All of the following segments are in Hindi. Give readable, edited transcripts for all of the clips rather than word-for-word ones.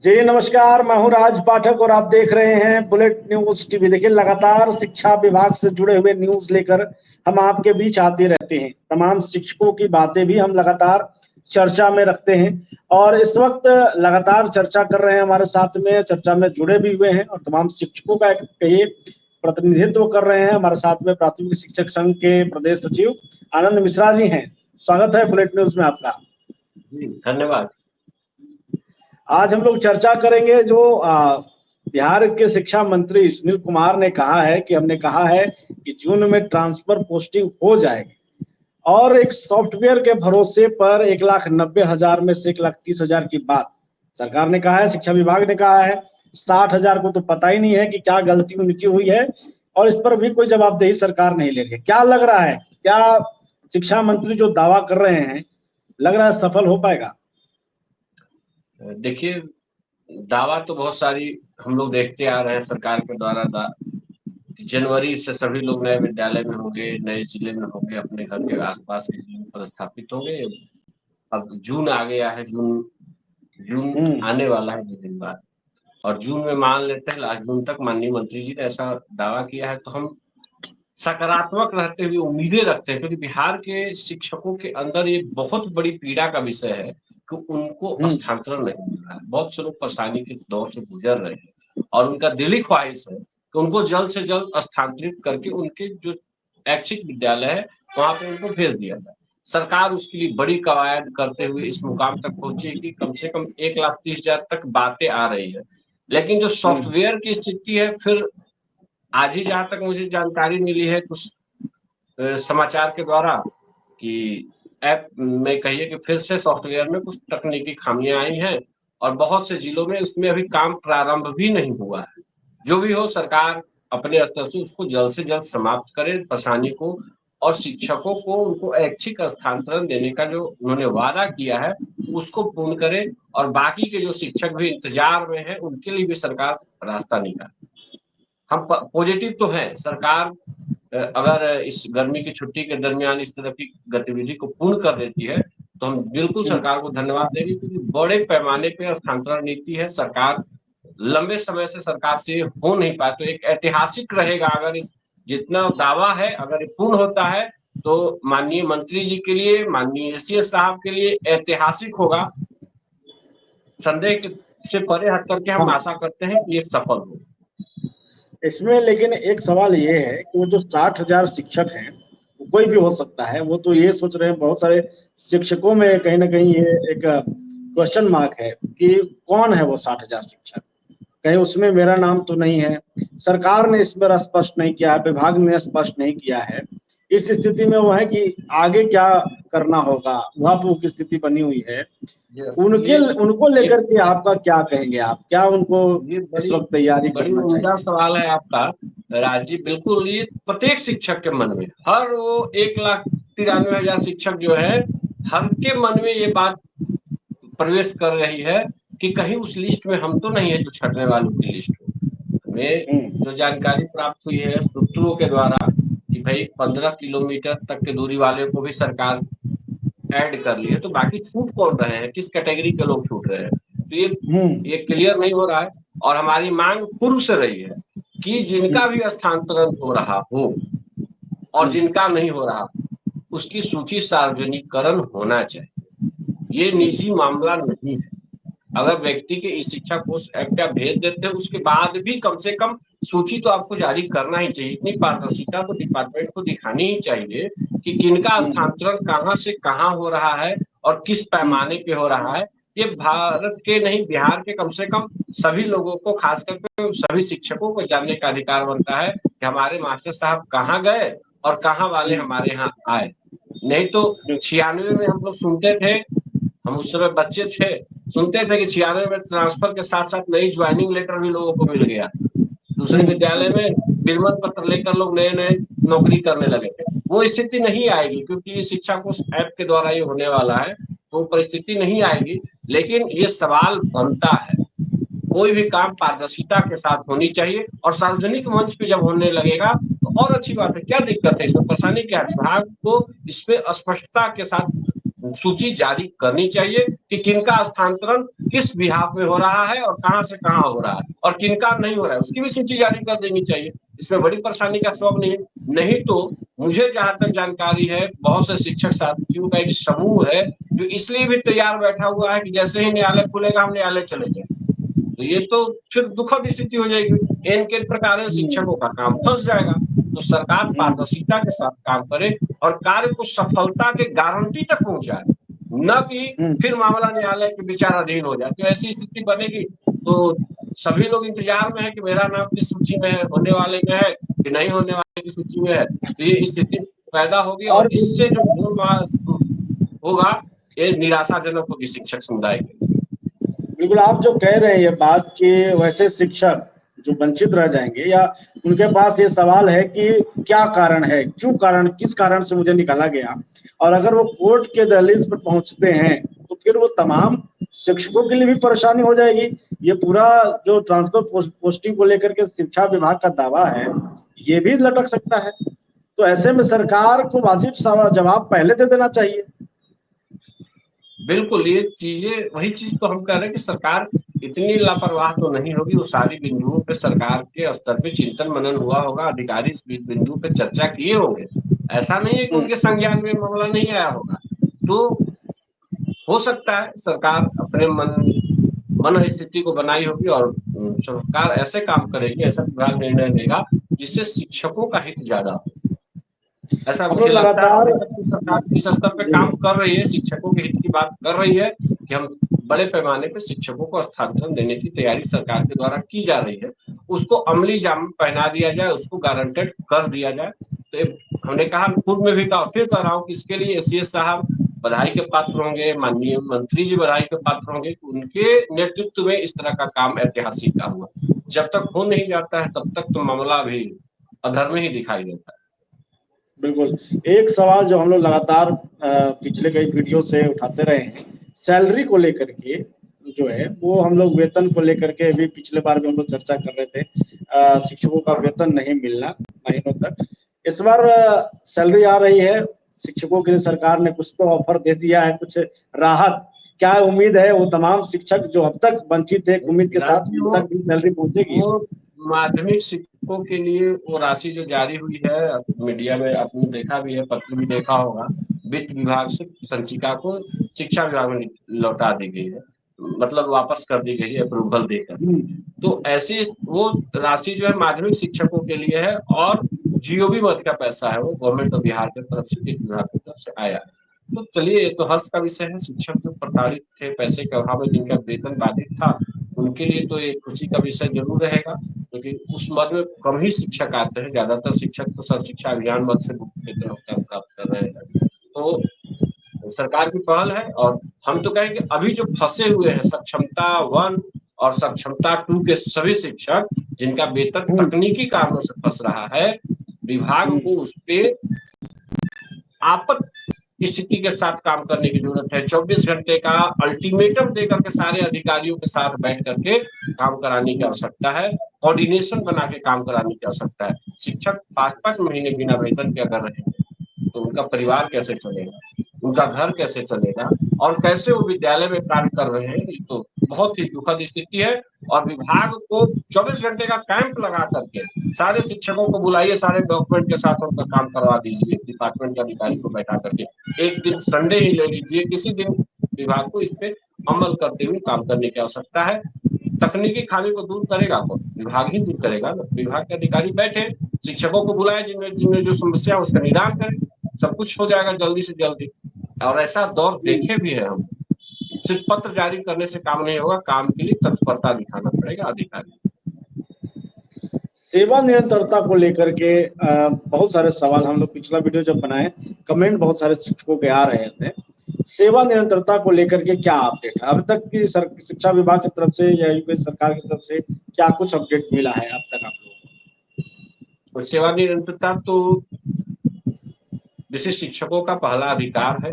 जी नमस्कार, मैं हूँ राज पाठक और आप देख रहे हैं बुलेट न्यूज टीवी। देखिए, लगातार शिक्षा विभाग से जुड़े हुए न्यूज लेकर हम आपके बीच आते रहते हैं। तमाम शिक्षकों की बातें भी हम लगातार चर्चा में रखते हैं और इस वक्त लगातार चर्चा कर रहे हैं, हमारे साथ में चर्चा में जुड़े भी हुए हैं और तमाम शिक्षकों का एक कहिए प्रतिनिधित्व कर रहे हैं। हमारे साथ में प्राथमिक शिक्षक संघ के प्रदेश सचिव आनंद मिश्रा जी हैं। स्वागत है बुलेट न्यूज में आपका। जी धन्यवाद। आज हम लोग चर्चा करेंगे जो बिहार के शिक्षा मंत्री सुनील कुमार ने कहा है कि हमने कहा है कि जून में ट्रांसफर पोस्टिंग हो जाएगी और एक सॉफ्टवेयर के भरोसे पर 1,90,000 में से 1,30,000 की बात सरकार ने कहा है, शिक्षा विभाग ने कहा है। 60,000 को तो पता ही नहीं है कि क्या गलती उनकी हुई है और इस पर भी कोई जवाबदेही सरकार नहीं ले रही है। क्या लग रहा है, क्या शिक्षा मंत्री जो दावा कर रहे हैं, लग रहा है सफल हो पाएगा? देखिए, दावा तो बहुत सारी हम लोग देखते आ रहे हैं सरकार के द्वारा। जनवरी से सभी लोग नए विद्यालय में होंगे, नए जिले में होंगे, अपने घर के आसपास के जिले में पदस्थापित होंगे। अब जून आ गया है, जून जून हम्म। आने वाला है 2 दिन बाद, और जून में मान लेते हैं लास्ट जून तक माननीय मंत्री जी ने ऐसा दावा किया है, तो हम सकारात्मक रहते हुए उम्मीदें रखते हैं, क्योंकि बिहार के शिक्षकों के अंदर ये बहुत बड़ी पीड़ा का विषय है कि उनको हम्म। स्थानांतरण नहीं मिल रहा है। बहुत से लोग परेशानी के दौर से गुजर रहे हैं और उनका दिली ख्वाहिश है कि उनको जल्द से जल्द स्थानांतरित करके उनके जो ऐच्छिक विद्यालय है वहां पे उनको भेज दिया जाए। सरकार उसके लिए बड़ी कवायद करते हुए इस मुकाम तक पहुंची कि कम से कम 1,30,000 तक बातें आ रही है। लेकिन जो हम्म। सॉफ्टवेयर की स्थिति है, फिर आज ही जहाँ तक मुझे जानकारी मिली है कुछ समाचार के द्वारा, कि ऐप में कहिए कि फिर से सॉफ्टवेयर में कुछ तकनीकी खामियां आई हैं और बहुत से जिलों में उसमें अभी काम प्रारंभ भी नहीं हुआ है। जो भी हो, सरकार अपने स्तर से उसको जल्द से जल्द समाप्त करे परेशानी को, और शिक्षकों को उनको ऐच्छिक स्थानांतरण देने का जो उन्होंने वादा किया है उसको पूर्ण करे, और बाकी के जो शिक्षक भी इंतजार में हैं उनके लिए भी सरकार रास्ता निकाले। हम पॉजिटिव तो हैं। सरकार अगर इस गर्मी की छुट्टी के दरमियान इस तरह की गतिविधि को पूर्ण कर देती है तो हम बिल्कुल हम्म। सरकार को धन्यवाद देंगे, क्योंकि बड़े पैमाने पे स्थानांतरण नीति है। सरकार लंबे समय से सरकार से हो नहीं पाया, तो एक ऐतिहासिक रहेगा अगर इस जितना दावा है अगर ये पूर्ण होता है तो माननीय मंत्री जी के लिए, माननीय एसीएस साहब के लिए ऐतिहासिक होगा। संदेह से परे हट करके हम हाँ, आशा करते हैं कि ये सफल हो। इसमें लेकिन एक सवाल ये है कि वो जो 60,000 शिक्षक हैं, वो कोई भी हो सकता है। वो तो ये सोच रहे हैं, बहुत सारे शिक्षकों में कहीं ना कहीं ये एक क्वेश्चन मार्क है कि कौन है वो 60,000 शिक्षक। कहीं उसमें मेरा नाम तो नहीं है। सरकार ने इस पर स्पष्ट नहीं किया है, विभाग ने स्पष्ट नहीं किया है। इस स्थिति में वो है कि आगे क्या करना होगा, वहां पर वो स्थिति बनी हुई है। उनके ये उनको ये लेकर के आपका क्या कहेंगे? आप क्या उनको ये इस बड़ी वक्त तैयारी बड़ी करना उम्दा चाहिए? सवाल है आपका राजीव। बिल्कुल, ये प्रत्येक शिक्षक के मन में, हर वो 1,93,000 शिक्षक जो है, हर के मन में ये बात प्रवेश कर रही है कि कहीं उस लिस्ट में हम तो नहीं है जो छटने वालों की लिस्ट हो। हमें हम्म। जो जानकारी प्राप्त हुई है सूत्रों के द्वारा कि भाई 15 किलोमीटर तक की दूरी वाले को भी सरकार ऐड कर ली है, तो बाकी छूट कौन रहे हैं, किस कैटेगरी के लोग छूट रहे हैं, तो ये हम्म। क्लियर नहीं हो रहा है। और हमारी मांग पूर्व से रही है कि जिनका हम्म। भी स्थानांतरण हो रहा हो और हम्म। जिनका नहीं हो रहा, उसकी सूची सार्वजनिकरण होना चाहिए। ये हम्म। निजी मामला नहीं है। अगर व्यक्ति के ई शिक्षा कोष ऐप आप भेज देते हैं, उसके बाद भी कम से कम सूची तो आपको जारी करना ही चाहिए। इतनी पारदर्शिता तो डिपार्टमेंट को दिखानी ही चाहिए कि किनका हम्म। स्थानांतरण कहाँ से कहाँ हो रहा है और किस पैमाने पे हो रहा है। ये भारत के नहीं, बिहार के कम से कम सभी लोगों को, खास करके सभी शिक्षकों को जानने का अधिकार बनता है कि हमारे मास्टर साहब कहाँ गए और कहाँ वाले हम्म। हमारे यहाँ आए। नहीं तो 96 में हम लोग सुनते थे, हम उस समय बच्चे थे, सुनते थे कि 96 में ट्रांसफर के साथ साथ नई ज्वाइनिंग लेटर भी लोगों को मिल गया। दूसरे विद्यालय में विरमण पत्र लेकर लोग नए नए नौकरी करने लगे थे। वो स्थिति नहीं आएगी, क्योंकि ये शिक्षा कोष ऐप के द्वारा ये होने वाला है, तो परिस्थिति नहीं आएगी। लेकिन ये सवाल बनता है, कोई भी काम पारदर्शिता के साथ होनी चाहिए, और सार्वजनिक मंच पे जब होने लगेगा तो और अच्छी बात है। क्या दिक्कत है, इसमें परेशानी क्या है? विभाग को इस पे स्पष्टता के साथ सूची जारी करनी चाहिए, कि किनका स्थानांतरण किस बिहाफ में हो रहा है और कहाँ से कहाँ हो रहा है और किनका नहीं हो रहा है, उसकी भी सूची जारी कर देनी चाहिए। इसमें बड़ी परेशानी का सबब नहीं है। नहीं तो मुझे जहां तक जानकारी है, बहुत से शिक्षक साथियों का एक समूह है जो इसलिए भी तैयार बैठा हुआ है कि जैसे ही न्यायालय खुलेगा हम न्यायालय चले जाए। तो ये तो फिर दुखद स्थिति हो जाएगी। इनके प्रकार शिक्षकों का काम फंस जाएगा। तो सरकार पारदर्शिता के साथ काम करे और कार्य को सफलता के गारंटी तक पहुंचाए, न कि फिर मामला न्यायालय के विचाराधीन हो जाए। तो ऐसी स्थिति बनेगी तो सभी लोग इंतजार में है कि मेरा नाम किस सूची में है, होने वाले में है कि नहीं होने वाले की सूची में है। तो ये स्थिति पैदा होगी और इससे जो होगा ये निराशाजनक होगी शिक्षक समुदाय के लिए। बिल्कुल, आप जो कह रहे हैं ये बात कि वैसे शिक्षक जो वंचित रह जाएंगे या उनके पास ये सवाल है कि क्या कारण है, क्यों कारण, किस कारण से मुझे निकाला गया, और अगर वो कोर्ट के दहलीज पर पहुंचते हैं तो फिर वो तमाम शिक्षकों के लिए भी परेशानी हो जाएगी। ये पूरा जो ट्रांसफर पोस्टिंग को लेकर के शिक्षा विभाग का दावा है ये भी लटक सकता है। तो ऐसे में सरकार को वाजिब जवाब पहले दे देना चाहिए। बिल्कुल, ये चीजें वही चीज तो हम कह रहे हैं कि सरकार इतनी लापरवाह तो नहीं होगी। वो सारी बिंदुओं पे सरकार के स्तर पे चिंतन मनन हुआ होगा, अधिकारी इस बिंदु पे चर्चा किए होंगे। ऐसा नहीं है कि उनके संज्ञान में मामला नहीं आया होगा। तो हो सकता है सरकार अपने मन स्थिति को बनाई होगी और सरकार ऐसे काम करेगी, ऐसा विभाग निर्णय लेगा जिससे शिक्षकों का हित ज्यादा हो। ऐसा हम लोग मुझे लगता है। लगातार अभी तक तो सरकार इस स्तर पे काम कर रही है, शिक्षकों के हित की बात कर रही है कि हम बड़े पैमाने पे शिक्षकों को स्थानांतरण देने की तैयारी सरकार के द्वारा की जा रही है। उसको अमली जाम पहना दिया जाए, उसको गारंटेड कर दिया जाए। तो हमने कहा, खुद में भी कहा, फिर कह रहा हूँ कि इसके लिए एसीएस साहब बधाई के पात्र होंगे, माननीय मंत्री जी बधाई के पात्र होंगे। उनके नेतृत्व में इस तरह का काम ऐतिहासिक का हुआ। जब तक हो नहीं जाता है तब तक तो मामला भी अधर में ही दिखाई देता है। बिल्कुल, एक सवाल जो हम लोग लगातार पिछले कई वीडियो से उठाते रहे हैं, सैलरी को लेकर के जो है वो हम लोग वेतन को लेकर के भी पिछले बार भी हम लोग चर्चा कर रहे थे। शिक्षकों का वेतन नहीं मिलना महीनों तक। इस बार सैलरी आ रही है, शिक्षकों के लिए सरकार ने कुछ तो ऑफर दे दिया है, कुछ राहत। क्या उम्मीद है वो तमाम शिक्षक जो अब तक वंचित थे, उम्मीद के साथ उन तक भी सैलरी पहुंचेगी? वो माध्यमिक शिक्षकों के लिए वो राशि जो जारी हुई है, मीडिया में आपने देखा भी है, पत्र भी देखा होगा, वित्त विभाग से संचिका को शिक्षा विभाग में लौटा दी गई है, मतलब वापस कर दी गई है अप्रूवल देकर। तो ऐसी वो राशि जो है माध्यमिक शिक्षकों के लिए है और जीओबी मद का पैसा है, वो गवर्नमेंट ऑफ बिहार की तरफ से, वित्त विभाग की तरफ से आया है। तो चलिए, ये तो हर्ष का विषय है। शिक्षक जो प्रताड़ित थे, पैसे के अभाव में जिनका वेतन बाधित था, उनके लिए तो एक खुशी का विषय जरूर रहेगा, क्योंकि उस मद में कम ही शिक्षक आते हैं। ज्यादातर शिक्षक तो सर्व शिक्षा अभियान मद से वेतन प्राप्त कर रहे हैं। तो सरकार की पहल है और हम तो कहेंगे अभी जो फंसे हुए हैं सक्षमता 1 और सक्षमता 2 के सभी शिक्षक, जिनका वेतन तकनीकी कारणों से फंस रहा है, विभाग को उस पर आपात स्थिति के साथ काम करने की जरूरत है। 24 घंटे का अल्टीमेटम देकर के सारे अधिकारियों के साथ बैठ करके काम कराने की आवश्यकता है, कोऑर्डिनेशन बना के काम कराने की आवश्यकता है। शिक्षक 5-5 महीने बिना वेतन के अगर रहेंगे तो उनका परिवार कैसे चलेगा, उनका घर कैसे चलेगा और कैसे वो विद्यालय में कार्य कर रहे हैं। ये तो बहुत ही दुखद स्थिति है। और विभाग को 24 घंटे का कैंप लगा करके सारे शिक्षकों को बुलाइए, सारे डॉक्यूमेंट के साथ उनका काम करवा दीजिए, डिपार्टमेंट के अधिकारी को बैठा करके। एक दिन संडे ही ले लीजिए, किसी दिन विभाग को इस पे अमल करते हुए काम करने की आवश्यकता है। तकनीकी खामी को दूर करेगा कौन? विभाग ही दूर करेगा ना। विभाग के अधिकारी बैठे, शिक्षकों को बुलाए, जिनमें जिनमें जो समस्या है उसका निदान करें, सब कुछ हो जाएगा जल्दी से जल्दी। और ऐसा दौर देखे भी है हम। सिर्फ पत्र जारी करने से काम नहीं होगा, काम के लिए तत्परता दिखाना पड़ेगा अधिकारी। सेवा निरंतरता को लेकर के बहुत सारे सवाल हम लोग पिछला वीडियो जब बनाए, कमेंट बहुत सारे शिक्षकों के आ रहे थे। सेवा निरंतरता को लेकर के क्या अपडेट है अब तक की शिक्षा विभाग की तरफ से या यूपी सरकार की तरफ से, क्या कुछ अपडेट मिला है अब तक आप लोगों तो सेवा निरंतरता तो विशिष्ट शिक्षकों का पहला अधिकार है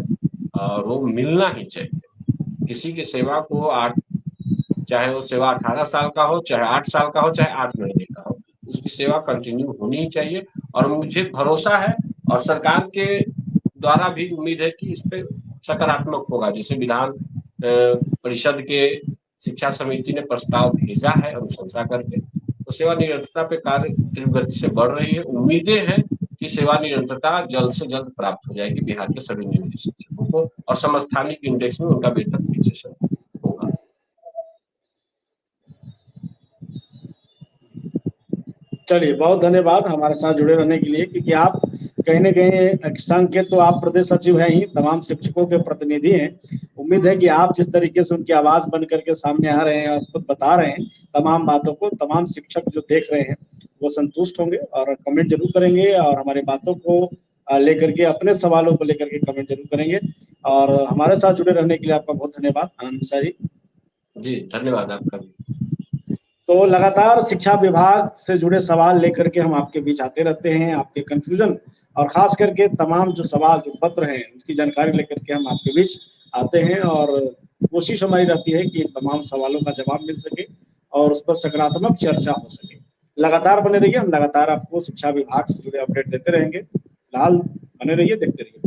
और वो मिलना ही चाहिए। किसी की सेवा को चाहे वो सेवा 18 साल का हो, चाहे 8 साल का हो, चाहे 8 महीने का हो, उसकी सेवा कंटिन्यू होनी ही चाहिए। और मुझे भरोसा है और सरकार के द्वारा भी उम्मीद है कि इस पे सकारात्मक होगा। जैसे विधान परिषद के शिक्षा समिति ने प्रस्ताव भेजा है अनुशंसा करके, तो सेवा निरंतरता पे कार्य तीव्र गति से बढ़ रही है। उम्मीदें हैं कि सेवा निरंतरता जल्द से जल्द प्राप्त हो जाएगी बिहार के सभी नियोजित शिक्षकों को, और समस्थानिक इंडेक्स में उनका वेतन फिक्सेशन होगा। चलिए, बहुत धन्यवाद हमारे साथ जुड़े रहने के लिए, क्योंकि आप कहीं न कहीं संघ के तो आप प्रदेश सचिव हैं ही, तमाम शिक्षकों के प्रतिनिधि हैं। उम्मीद है कि आप जिस तरीके से उनकी आवाज़ बन कर के सामने आ रहे हैं और खुद बता रहे हैं तमाम बातों को, तमाम शिक्षक जो देख रहे हैं, वो संतुष्ट होंगे और कमेंट ज़रूर करेंगे और हमारी बातों को लेकर के, अपने सवालों को लेकर के कमेंट ज़रूर करेंगे। और हमारे साथ जुड़े रहने के लिए आपका बहुत धन्यवाद आनंद मिश्रा जी। जी, धन्यवाद आपका भी। तो लगातार शिक्षा विभाग से जुड़े सवाल लेकर के हम आपके बीच आते रहते हैं, आपके कन्फ्यूजन और खास करके तमाम जो सवाल, जो पत्र हैं, उसकी जानकारी लेकर के हम आपके बीच आते हैं और कोशिश हमारी रहती है कि तमाम सवालों का जवाब मिल सके और उस पर सकारात्मक चर्चा हो सके। लगातार बने रहिए, हम लगातार आपको शिक्षा विभाग से जुड़े अपडेट देते रहेंगे। फिलहाल बने रहिए, देखते रहिए।